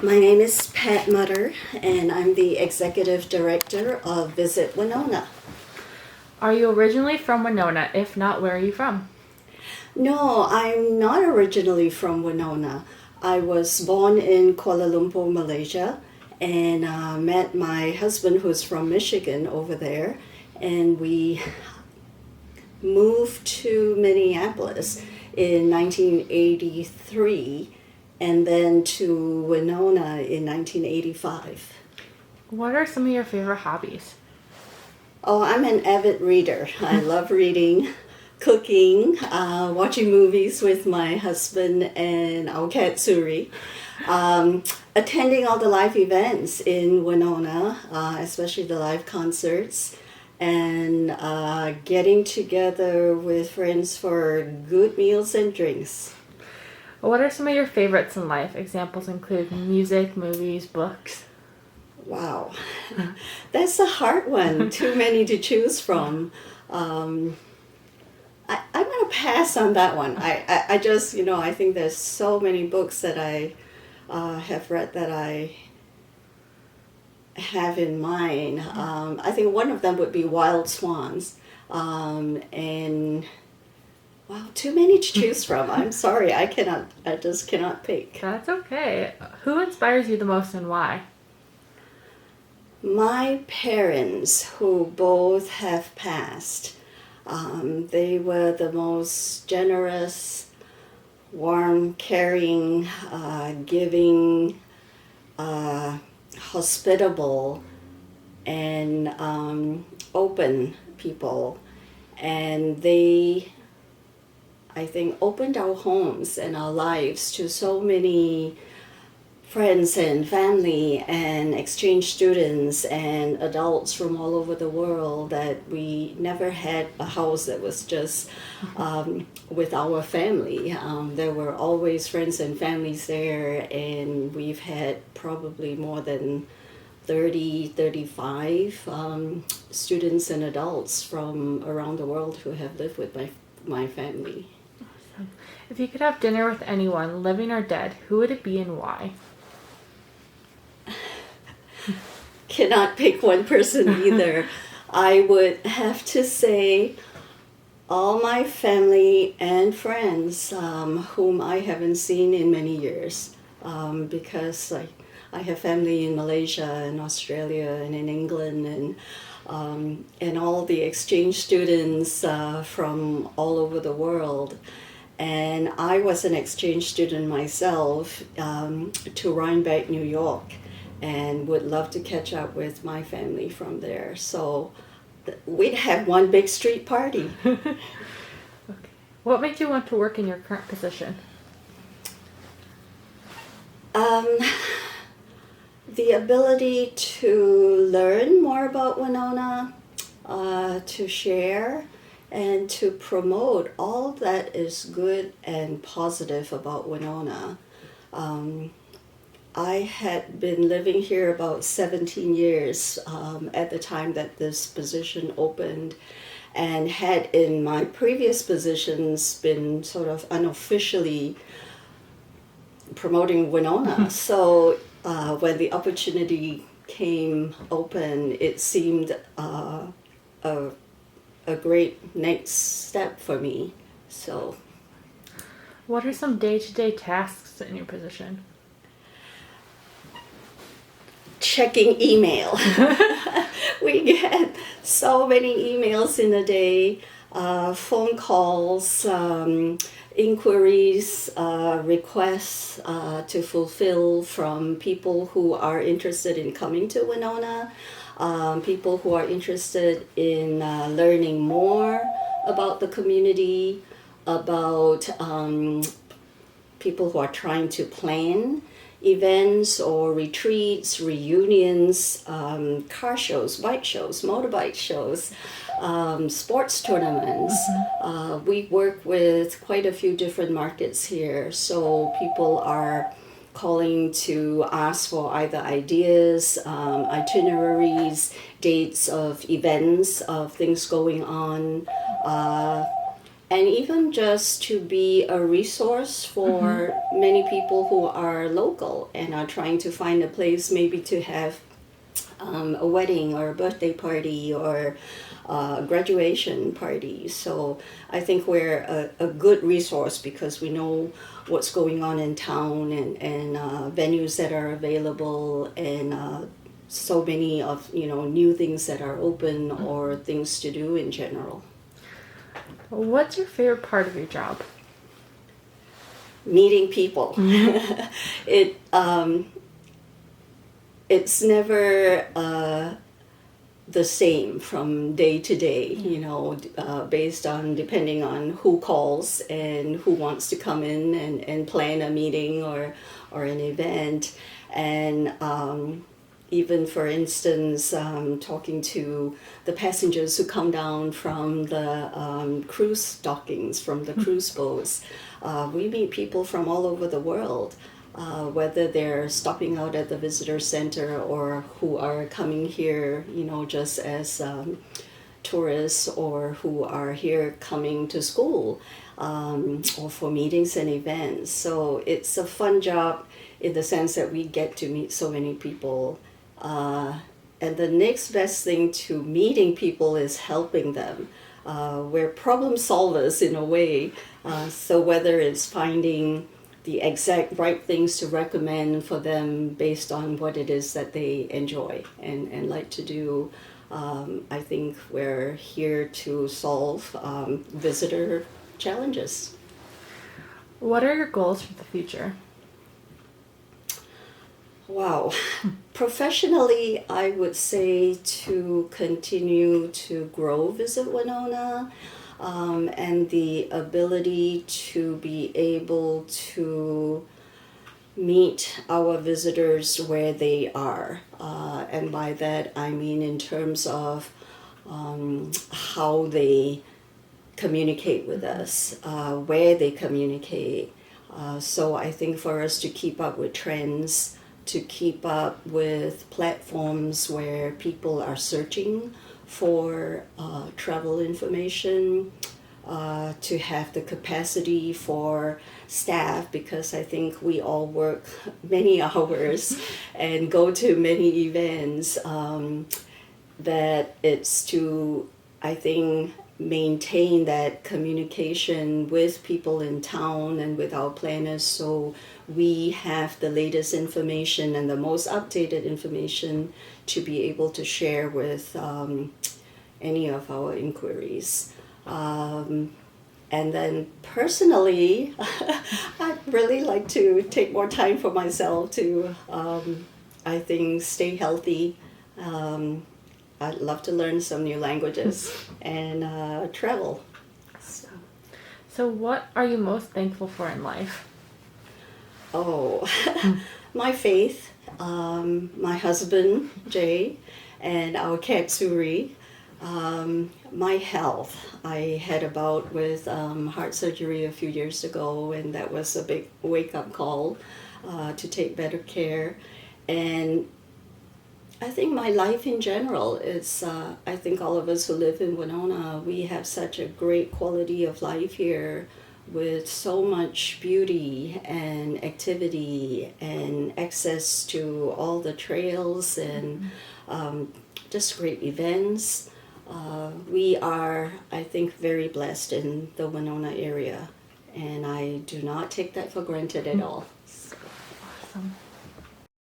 My name is Pat Mutter, and I'm the Executive Director of Visit Winona. Are you originally from Winona? If not, where are you from? No, I'm not originally from Winona. I was born in Kuala Lumpur, Malaysia, and met my husband who's from Michigan over there, and we moved to Minneapolis in 1983 and then to Winona in 1985. What are some of your favorite hobbies? Oh, I'm an avid reader. I love reading, cooking, watching movies with my husband and our cat Suri, attending all the live events in Winona, especially the live concerts, and getting together with friends for good meals and drinks. What are some of your favorites in life? Examples include music, movies, books. Wow, that's a hard one. Too many to choose from. I'm going to pass on that one. I just, I think there's so many books that I have read that I have in mind. I think one of them would be Wild Swans. And wow, too many to choose from. I'm sorry, I just cannot pick. That's okay. Who inspires you the most and why? My parents, who both have passed, they were the most generous, warm, caring, giving, hospitable, and open people. And they, I think, opened our homes and our lives to so many friends and family and exchange students and adults from all over the world that we never had a house that was just with our family. There were always friends and families there, and we've had probably more than 35 students and adults from around the world who have lived with my family. Awesome. If you could have dinner with anyone, living or dead, who would it be and why? Cannot pick one person either. I would have to say all my family and friends whom I haven't seen in many years, because I have family in Malaysia and Australia and in England and all the exchange students from all over the world. And I was an exchange student myself to Rhinebeck, New York, and would love to catch up with my family from there. So we'd have one big street party. Okay. What made you want to work in your current position? The ability to learn more about Winona, to share, and to promote all that is good and positive about Winona. I had been living here about 17 years at the time that this position opened, and had in my previous positions been sort of unofficially promoting Winona. So when the opportunity came open, it seemed a great next step for me. So, What are some day-to-day tasks in your position? checking email. We get so many emails in a day, phone calls, inquiries, requests to fulfill from people who are interested in coming to Winona, people who are interested in learning more about the community, about people who are trying to plan events or retreats, reunions, car shows, bike shows, motorbike shows, sports tournaments. We work with quite a few different markets here, so people are calling to ask for either ideas, itineraries, dates of events, of things going on, and even just to be a resource for many people who are local and are trying to find a place maybe to have a wedding or a birthday party or graduation party. So I think we're a good resource because we know what's going on in town and venues that are available and so many of new things that are open or things to do in general. What's your favorite part of your job? Meeting people. it it's never the same from day to day, based on depending on who calls and who wants to come in and plan a meeting or an event. And even for instance, talking to the passengers who come down from the cruise dockings, from the cruise boats, we meet people from all over the world. Whether they're stopping out at the visitor center or who are coming here, just as tourists or who are here coming to school or for meetings and events. So it's a fun job in the sense that we get to meet so many people. And the next best thing to meeting people is helping them. We're problem solvers in a way. So whether it's finding the exact right things to recommend for them based on what it is that they enjoy and like to do. I think we're here to solve visitor challenges. What are your goals for the future? Wow. Professionally, I would say to continue to grow Visit Winona. And the ability to be able to meet our visitors where they are. And by that I mean in terms of how they communicate with us, where they communicate. So I think for us to keep up with trends, to keep up with platforms where people are searching for travel information, to have the capacity for staff, because I think we all work many hours and go to many events, that it's to, I think, maintain that communication with people in town and with our planners, so we have the latest information and the most updated information to be able to share with any of our inquiries. And then personally, I'd really like to take more time for myself to, I think, stay healthy. I'd love to learn some new languages and travel. So what are you most thankful for in life? Oh, my faith, my husband, Jay, and our cat, Suri. My health. I had a bout with heart surgery a few years ago, and that was a big wake-up call to take better care. And I think my life in general is, I think all of us who live in Winona, we have such a great quality of life here with so much beauty and activity and access to all the trails and just great events. We are, I think, very blessed in the Winona area, and I do not take that for granted at all.